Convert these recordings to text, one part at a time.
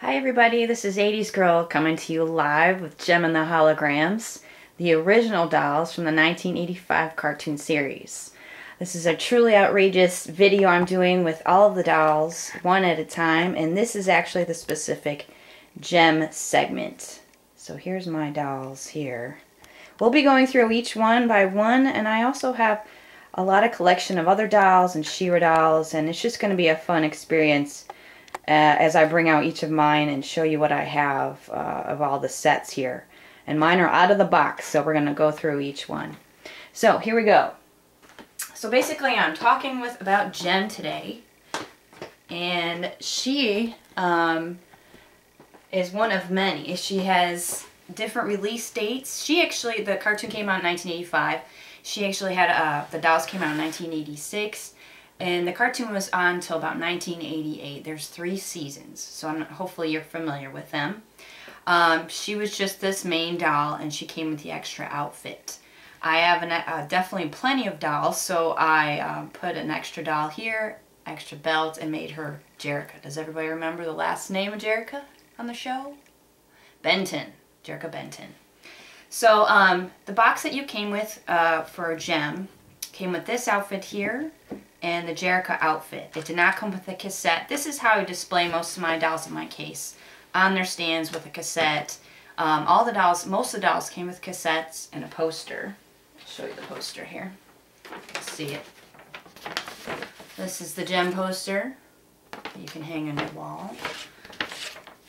Hi everybody, this is 80s Girl coming to you live with Gem and the Holograms, the original dolls from the 1985 cartoon series. This is a truly outrageous video I'm doing with all of the dolls, one at a time, and this is actually the specific Gem segment. So here's my dolls here. We'll be going through each one by one, and I also have a lot of collection of other dolls and She-Ra dolls, and it's just going to be a fun experience as I bring out each of mine and show you what I have of all the sets here. And mine are out of the box, so we're going to go through each one. So here we go. So basically I'm talking about Gem today, and she is one of many. She has different release dates. The cartoon came out in 1985. She actually had, the dolls came out in 1986. And the cartoon was on until about 1988. There's 3 seasons, so hopefully you're familiar with them. She was just this main doll, and she came with the extra outfit. I have definitely plenty of dolls, so I put an extra doll here, extra belt, and made her Jerrica. Does everybody remember the last name of Jerrica on the show? Benton. Jerrica Benton. So the box that you came with for Gem came with this outfit here, and the Jerrica outfit. It did not come with a cassette. This is how I display most of my dolls in my case, on their stands with a cassette. Most of the dolls came with cassettes and a poster. I'll show you the poster here. Let's see it. This is the Gem poster. You can hang on your wall.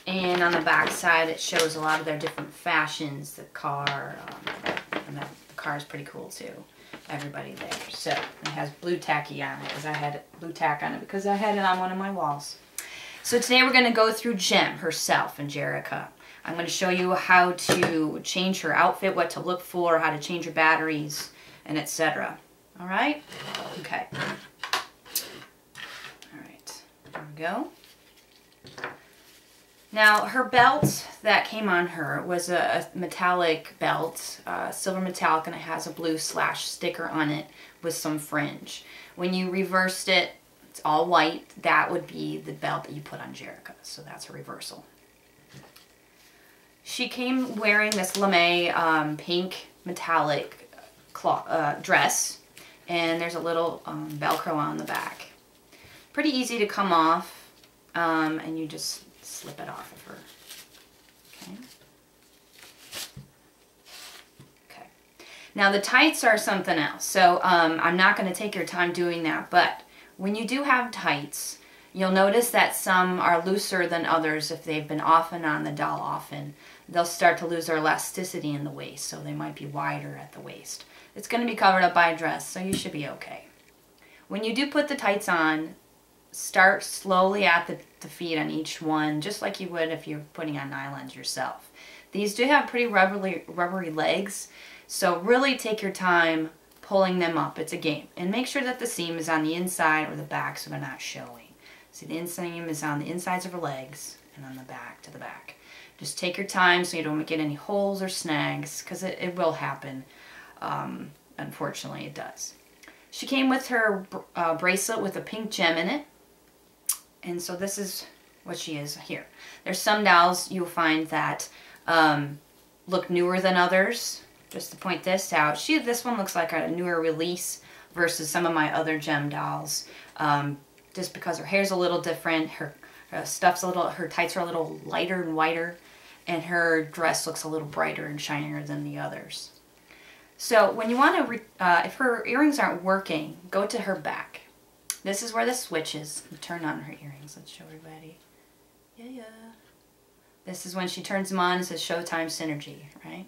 And on the back side it shows a lot of their different fashions. The car, and the car is pretty cool too. Everybody there. So it has blue tacky on it because I had blue tack on it because I had it on one of my walls. So today we're going to go through Gem herself and Jerrica. I'm going to show you how to change her outfit, what to look for, how to change her batteries, and etc. All right? Okay. All right. There we go. Now, her belt that came on her was a metallic belt, silver metallic, and it has a blue slash sticker on it with some fringe. When you reversed it, it's all white. That would be the belt that you put on Jerrica, so that's a reversal. She came wearing this lame pink metallic dress, and there's a little Velcro on the back. Pretty easy to come off, and you just slip it off of her. Okay. Okay. Now the tights are something else. So I'm not going to take your time doing that, but when you do have tights, you'll notice that some are looser than others. If they've been off and on the doll often, they'll start to lose their elasticity in the waist, so they might be wider at the waist. It's going to be covered up by a dress, so you should be okay. When you do put the tights on, start slowly at the feet on each one, just like you would if you're putting on nylons yourself. These do have pretty rubbery legs, so really take your time pulling them up. It's a game. And make sure that the seam is on the inside or the back so they're not showing. See, the seam is on the insides of her legs and on the back to the back. Just take your time so you don't get any holes or snags, because it will happen. Unfortunately, it does. She came with her bracelet with a pink gem in it. And so this is what she is here. There's some dolls you'll find that look newer than others. Just to point this out, this one looks like a newer release versus some of my other Gem dolls. Just because her hair's a little different, her tights are a little lighter and whiter, and her dress looks a little brighter and shinier than the others. So when you want to, if her earrings aren't working, go to her back. This is where the switch is. Turn on her earrings. Let's show everybody. Yeah. This is when she turns them on and says Showtime Synergy, right?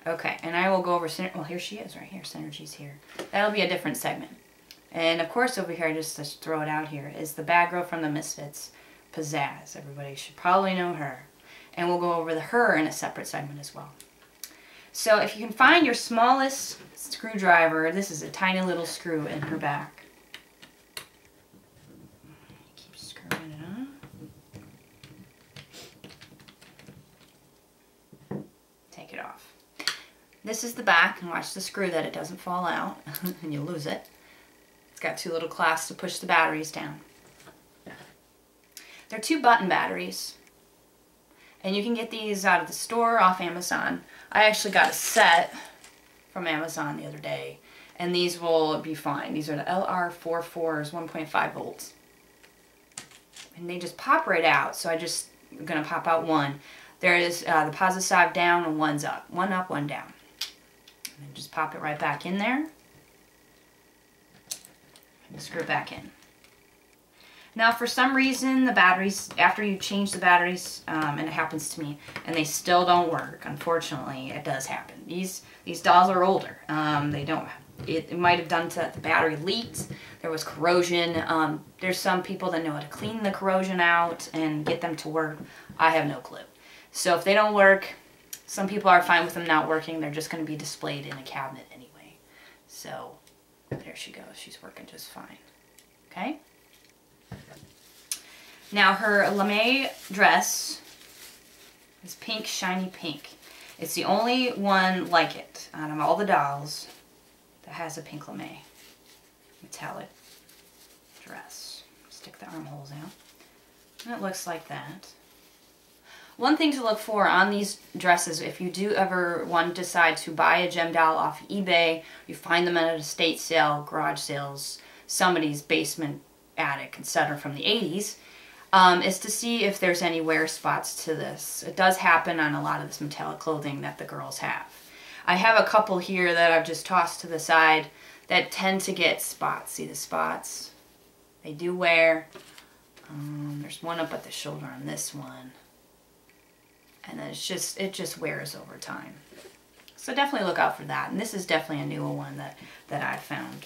Okay, and I will go over, well, here she is right here. Synergy's here. That'll be a different segment. And of course over here, just to throw it out here, is the bad girl from the Misfits, Pizzazz. Everybody should probably know her. And we'll go over her in a separate segment as well. So if you can find your smallest screwdriver, this is a tiny little screw in her back. Take it off. This is the back, and watch the screw that it doesn't fall out and you lose it. It's got 2 little clasps to push the batteries down. They're 2 button batteries. And you can get these out of the store off Amazon. I actually got a set from Amazon the other day, and these will be fine. These are the LR44s, 1.5 volts. And they just pop right out, so I'm going to pop out one. There is the positive side down and one's up. One up, one down. And then just pop it right back in there. And screw it back in. Now, for some reason, the batteries, after you change the batteries, and it happens to me, and they still don't work, unfortunately, it does happen. These dolls are older. They don't, it might have done to the battery leaked. There was corrosion. There's some people that know how to clean the corrosion out and get them to work. I have no clue. So if they don't work, some people are fine with them not working. They're just going to be displayed in a cabinet anyway. So there she goes. She's working just fine. Okay? Now her lame dress is pink, shiny pink. It's the only one like it out of all the dolls that has a pink lame metallic dress. Stick the armholes out. And it looks like that. One thing to look for on these dresses, if you do ever want to decide to buy a gem doll off eBay, you find them at an estate sale, garage sales, somebody's basement, attic, etc. from the 80s, is to see if there's any wear spots to this. It does happen on a lot of this metallic clothing that the girls have. I have a couple here that I've just tossed to the side that tend to get spots. See the spots? They do wear. There's one up at the shoulder on this one. And then it just wears over time. So definitely look out for that. And this is definitely a newer one that I found.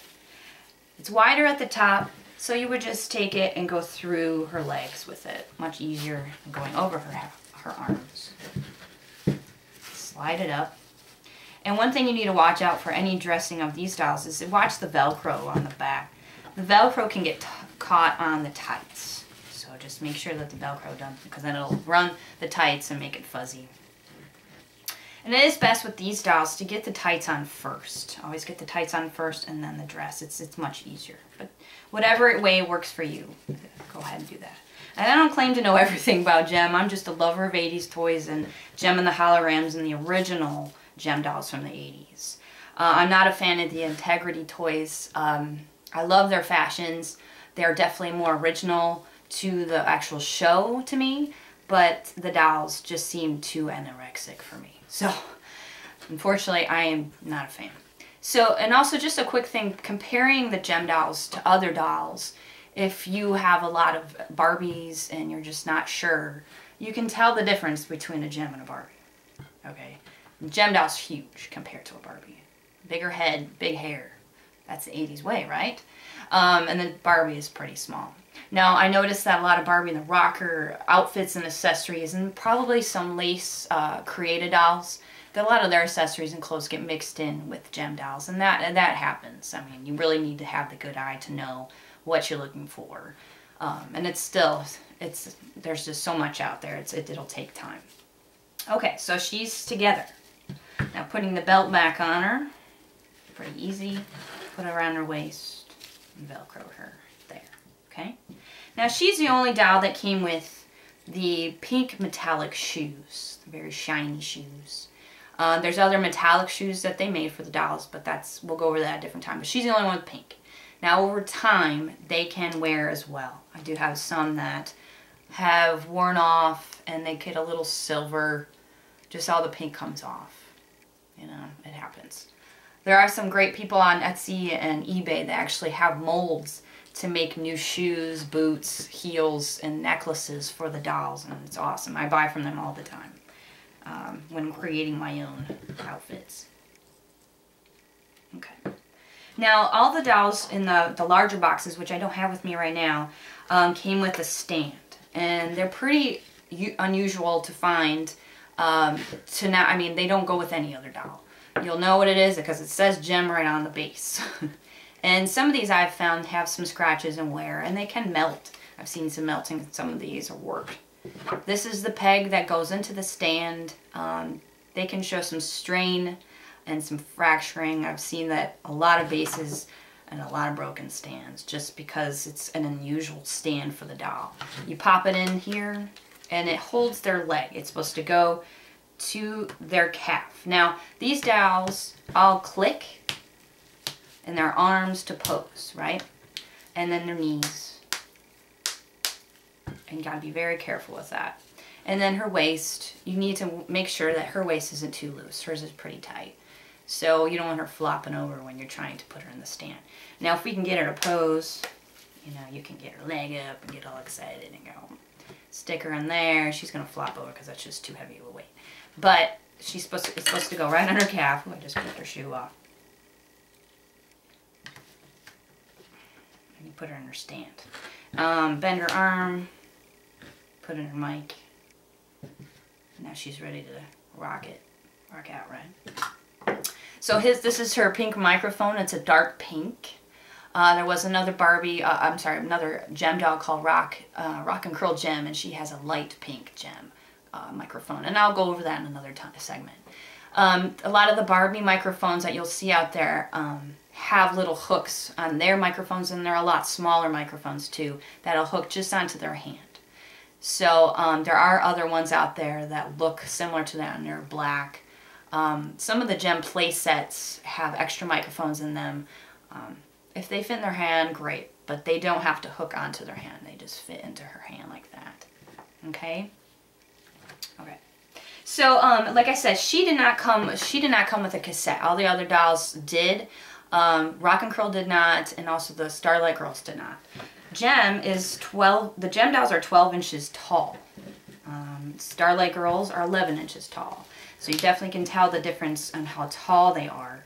It's wider at the top, so you would just take it and go through her legs with it. Much easier than going over her arms. Slide it up. And one thing you need to watch out for any dressing of these dolls is watch the Velcro on the back. The Velcro can get caught on the tights. So just make sure that the Velcro doesn't, because then it'll run the tights and make it fuzzy. And it is best with these dolls to get the tights on first. Always get the tights on first and then the dress. It's much easier. But whatever way works for you, go ahead and do that. And I don't claim to know everything about Gem. I'm just a lover of 80s toys and Gem and the Holograms and the original Gem dolls from the 80s. I'm not a fan of the Integrity toys. I love their fashions. They're definitely more original to the actual show to me, but the dolls just seem too anorexic for me. So, unfortunately, I am not a fan. So, and also just a quick thing, comparing the Gem dolls to other dolls, if you have a lot of Barbies and you're just not sure, you can tell the difference between a Gem and a Barbie. Okay? The Gem doll's huge compared to a Barbie. Bigger head, big hair. That's the 80s way, right? And then Barbie is pretty small. Now, I noticed that a lot of Barbie and the rocker outfits and accessories, and probably some lace created dolls, that a lot of their accessories and clothes get mixed in with Gem dolls, and that happens. I mean, you really need to have the good eye to know what you're looking for. And there's just so much out there. It'll take time. Okay, so she's together. Now, putting the belt back on her, pretty easy. Put it around her waist and Velcro her there. Okay? Now, she's the only doll that came with the pink metallic shoes. Very shiny shoes. There's other metallic shoes that they made for the dolls, but we'll go over that at a different time. But she's the only one with pink. Now, over time, they can wear as well. I do have some that have worn off, and they get a little silver. Just all the pink comes off. You know, it happens. There are some great people on Etsy and eBay that actually have molds to make new shoes, boots, heels, and necklaces for the dolls, and it's awesome. I buy from them all the time when creating my own outfits. Okay. Now, all the dolls in the larger boxes, which I don't have with me right now, came with a stand, and they're pretty unusual to find. I mean, they don't go with any other doll. You'll know what it is because it says Gem right on the base. And some of these I've found have some scratches and wear, and they can melt. I've seen some melting in some of these or warped. This is the peg that goes into the stand. They can show some strain and some fracturing. I've seen that a lot of bases and a lot of broken stands just because it's an unusual stand for the doll. You pop it in here and it holds their leg. It's supposed to go to their calf. Now, these dolls all click and their arms to pose, right? And then their knees. And you gotta be very careful with that. And then her waist, you need to make sure that her waist isn't too loose. Hers is pretty tight. So you don't want her flopping over when you're trying to put her in the stand. Now, if we can get her to pose, you know, you can get her leg up and get all excited and go, stick her in there. She's gonna flop over because that's just too heavy of a weight. But it's supposed to go right on her calf. Ooh, I just picked her shoe off. And you put her in her stand. Bend her arm, put in her mic. Now she's ready to rock out, right? So this is her pink microphone. It's a dark pink. There was another another gem doll called Rock and Curl Gem, and she has a light pink gem microphone. And I'll go over that in another segment. A lot of the Barbie microphones that you'll see out there have little hooks on their microphones, and they're a lot smaller microphones too that'll hook just onto their hand. So there are other ones out there that look similar to that, and they're black. Some of the gem play sets have extra microphones in them. If they fit in their hand, great, but they don't have to hook onto their hand. They just fit into her hand like that. Okay? Okay. So, like I said, she did not come with a cassette. All the other dolls did. Rock and Curl did not, and also the Starlight Girls did not. The Gem dolls are 12 inches tall. Starlight Girls are 11 inches tall. So you definitely can tell the difference on how tall they are,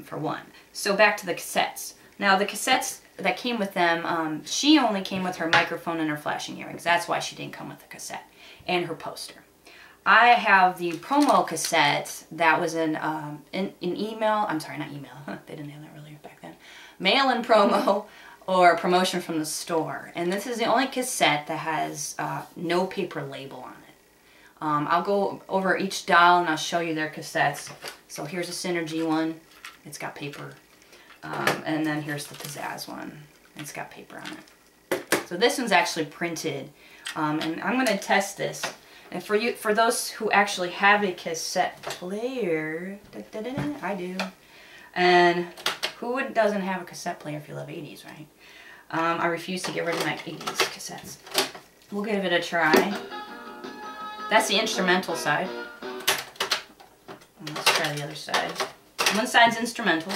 for one. So back to the cassettes. Now the cassettes that came with them, she only came with her microphone and her flashing earrings. That's why she didn't come with the cassette. And her poster. I have the promo cassette that was in email. I'm sorry, not email. They didn't have that really back then. Mail-in promo or promotion from the store. And this is the only cassette that has no paper label on it. I'll go over each doll and I'll show you their cassettes. So here's a Synergy one. It's got paper. And then here's the Pizzazz one. It's got paper on it. So this one's actually printed. And I'm going to test this. And for those who actually have a cassette player, I do. And who doesn't have a cassette player if you love 80s, right? I refuse to get rid of my 80s cassettes. We'll give it a try. That's the instrumental side. And let's try the other side. One side's instrumental.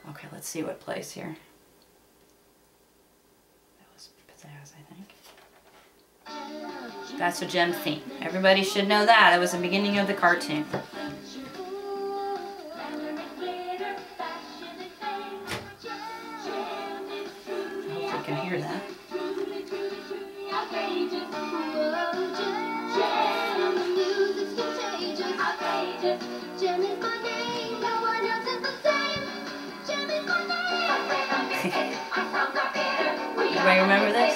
Okay, let's see what plays here. That was Pizzazz, I think. That's a Gem theme. Everybody should know that. It was the beginning of the cartoon. I hope you can hear that. Everybody remember this?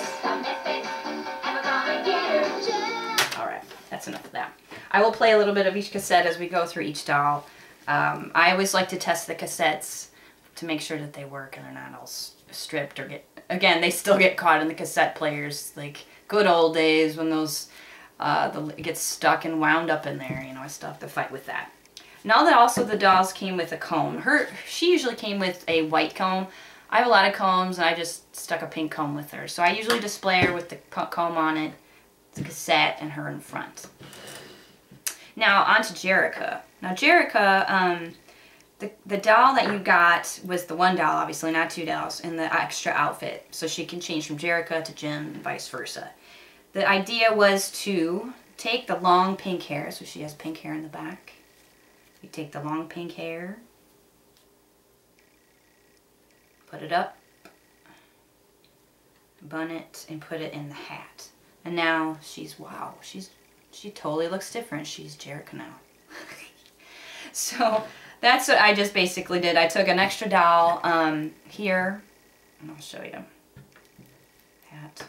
Alright, that's enough of that. I will play a little bit of each cassette as we go through each doll. I always like to test the cassettes to make sure that they work and they're not all stripped or again, they still get caught in the cassette players, like good old days when those, it gets stuck and wound up in there, you know, I still have to fight with that. Now that also the dolls came with a comb. She usually came with a white comb. I have a lot of combs and I just stuck a pink comb with her. So I usually display her with the comb on it, the cassette, and her in front. Now on to Jerrica. Now Jerrica, the doll that you got was the one doll, obviously, not two dolls, in the extra outfit. So she can change from Jerrica to Jim and vice versa. The idea was to take the long pink hair, so she has pink hair in the back. You take the long pink hair, put it up, bun it, and put it in the hat. And now wow, she totally looks different. She's Jericho now. So that's what I just basically did. I took an extra doll here, and I'll show you. Hat.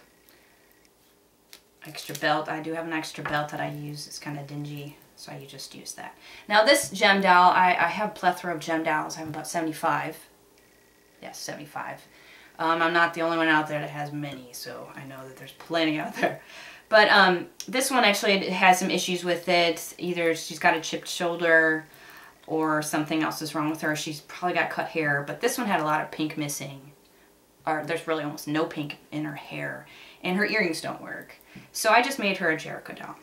Extra belt. I do have an extra belt that I use. It's kind of dingy, so I just use that. Now this gem doll, I have a plethora of gem dolls. I have about 75. Yes, 75. I'm not the only one out there that has many, so I know that there's plenty out there. But this one actually has some issues with it. Either she's got a chipped shoulder or something else is wrong with her. She's probably got cut hair, but this one had a lot of pink missing. Or there's really almost no pink in her hair, and her earrings don't work. So I just made her a Jericho doll.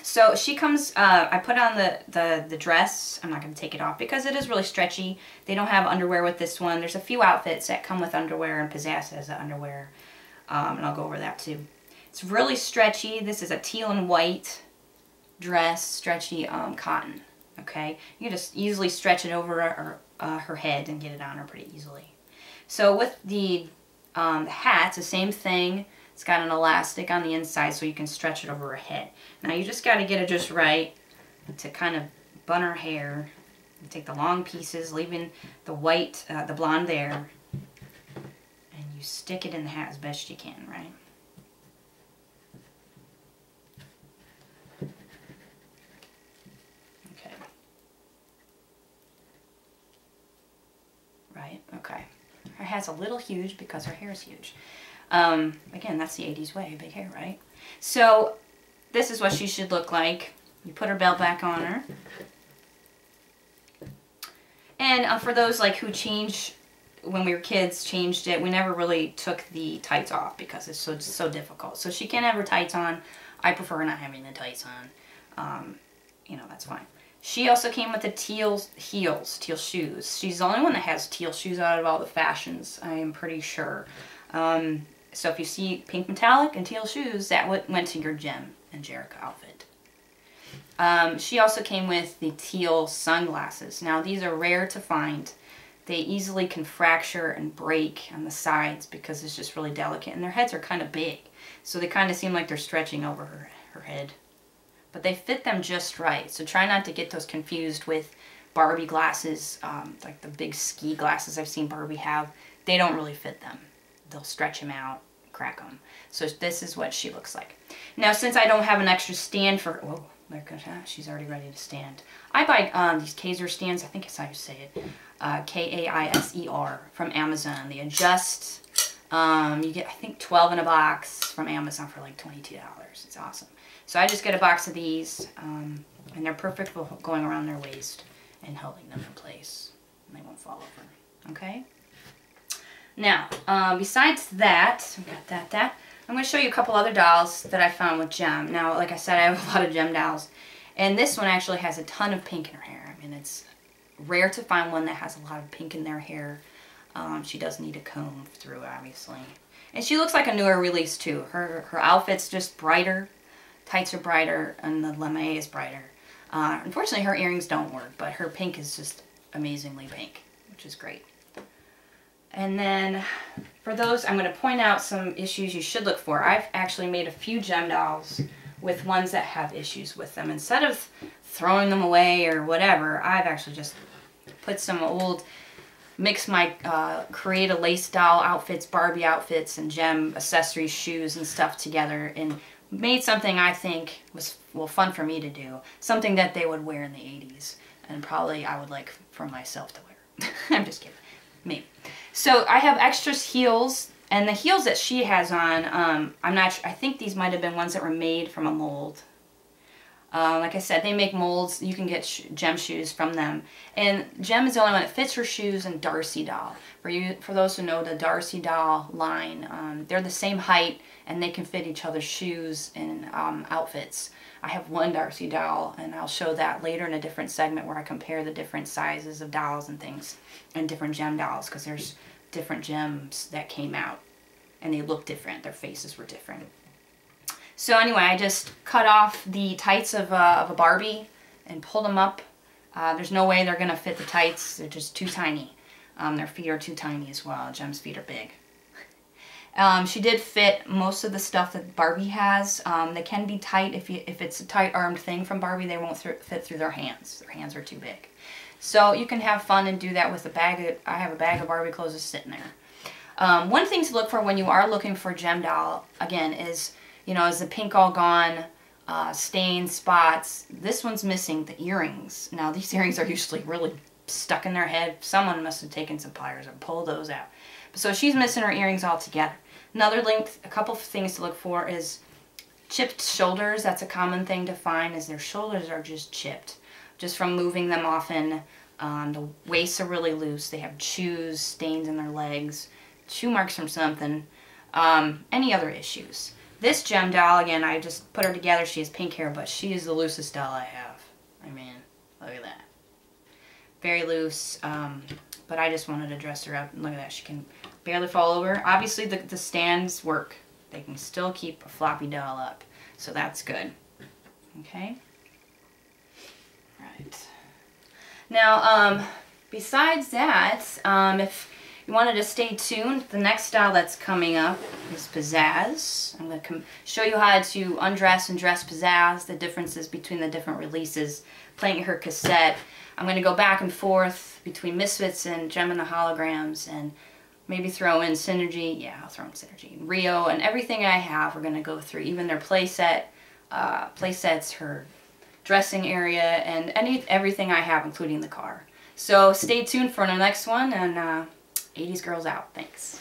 So she comes, I put on the dress. I'm not going to take it off because it is really stretchy. They don't have underwear with this one. There's a few outfits that come with underwear, and Pizzazz has the underwear, and I'll go over that too. It's really stretchy. This is a teal and white dress, stretchy cotton, okay? You can just easily stretch it over her head and get it on her pretty easily. So with the hat, it's the same thing. It's got an elastic on the inside so you can stretch it over her head. Now you just got to get it just right to kind of bun her hair. You take the long pieces, leaving the white, the blonde there, and you stick it in the hat as best you can, right? Okay. Right, okay. Her hat's a little huge because her hair is huge. Again, that's the 80s way, big hair, right? So this is what she should look like. You put her belt back on her. And for those like who changed, when we were kids, changed it, we never really took the tights off because it's so difficult. So she can have her tights on. I prefer not having the tights on. You know, that's fine. She also came with the teal heels, teal shoes. She's the only one that has teal shoes out of all the fashions, I am pretty sure. So if you see pink metallic and teal shoes, that went to your Gem and Jerrica outfit. She also came with the teal sunglasses. Now these are rare to find. They easily can fracture and break on the sides because it's just really delicate, and their heads are kind of big. So they kind of seem like they're stretching over her head. But they fit them just right. So try not to get those confused with Barbie glasses, like the big ski glasses I've seen Barbie have. They don't really fit them. They'll stretch them out, crack them. So this is what she looks like. Now, since I don't have an extra stand for her, whoa, there goes, she's already ready to stand. I buy these Kaiser stands, I think that's how you say it, K-A-I-S-E-R from Amazon. They adjust. You get, I think, 12 in a box from Amazon for like $22. It's awesome. So I just get a box of these, and they're perfect for going around their waist and holding them in place. And they won't fall over. Okay? Now, besides that, we got that. I'm going to show you a couple other dolls that I found with Gem. Now, like I said, I have a lot of Gem dolls. And this one actually has a ton of pink in her hair. I mean, it's rare to find one that has a lot of pink in their hair. She does need a comb through, obviously. And she looks like a newer release, too. Her outfit's just brighter. Tights are brighter, and the lame is brighter. Unfortunately, her earrings don't work, but her pink is just amazingly pink, which is great. And then, for those, I'm going to point out some issues you should look for. I've actually made a few Gem dolls with ones that have issues with them. Instead of throwing them away or whatever, I've actually just put some old, mix my create a lace doll outfits, Barbie outfits, and Gem accessories, shoes, and stuff together, and made something I think was, well, fun for me to do. Something that they would wear in the 80s, and probably I would like for myself to wear. I'm just kidding. Me. So I have extra heels, and the heels that she has on, I'm not sure, I think these might have been ones that were made from a mold. Like I said, they make molds. You can get Gem shoes from them. And Gem is the only one that fits her shoes, and Darcy doll. For those who know the Darcy doll line, they're the same height, and they can fit each other's shoes and outfits. I have one Darcy doll, and I'll show that later in a different segment where I compare the different sizes of dolls and things, and different Gem dolls, because there's different Gems that came out, and they look different. Their faces were different. So anyway, I just cut off the tights of a Barbie and pulled them up. There's no way they're going to fit the tights. They're just too tiny. Their feet are too tiny as well. Gem's feet are big. She did fit most of the stuff that Barbie has. They can be tight. If it's a tight-armed thing from Barbie, they won't fit through their hands. Their hands are too big. So you can have fun and do that with a bag. I have a bag of Barbie clothes just sitting there. One thing to look for when you are looking for a Gem doll, again, is, you know, is the pink all gone, stains, spots. This one's missing the earrings. Now, these earrings are usually really stuck in their head. Someone must have taken some pliers and pulled those out. So she's missing her earrings altogether. Another link, a couple of things to look for is chipped shoulders. That's a common thing to find, is their shoulders are just chipped. Just from moving them often. The waists are really loose. They have chews, stains in their legs, chew marks from something. Any other issues. This gem doll, again, I just put her together. She has pink hair, but she is the loosest doll I have. I mean, look at that. Very loose, but I just wanted to dress her up. And look at that, she can barely fall over. Obviously, the stands work. They can still keep a floppy doll up, so that's good. Okay? Right. Now, besides that, if you wanted to stay tuned, the next doll that's coming up is Pizzazz. I'm going to show you how to undress and dress Pizzazz, the differences between the different releases, playing her cassette. I'm going to go back and forth between Misfits and Gem and the Holograms, and maybe throw in Synergy. Yeah, I'll throw in Synergy. Rio, and everything I have we're going to go through, even their playsets, her dressing area, and everything I have, including the car. So stay tuned for the next one, and 80s Girls out. Thanks.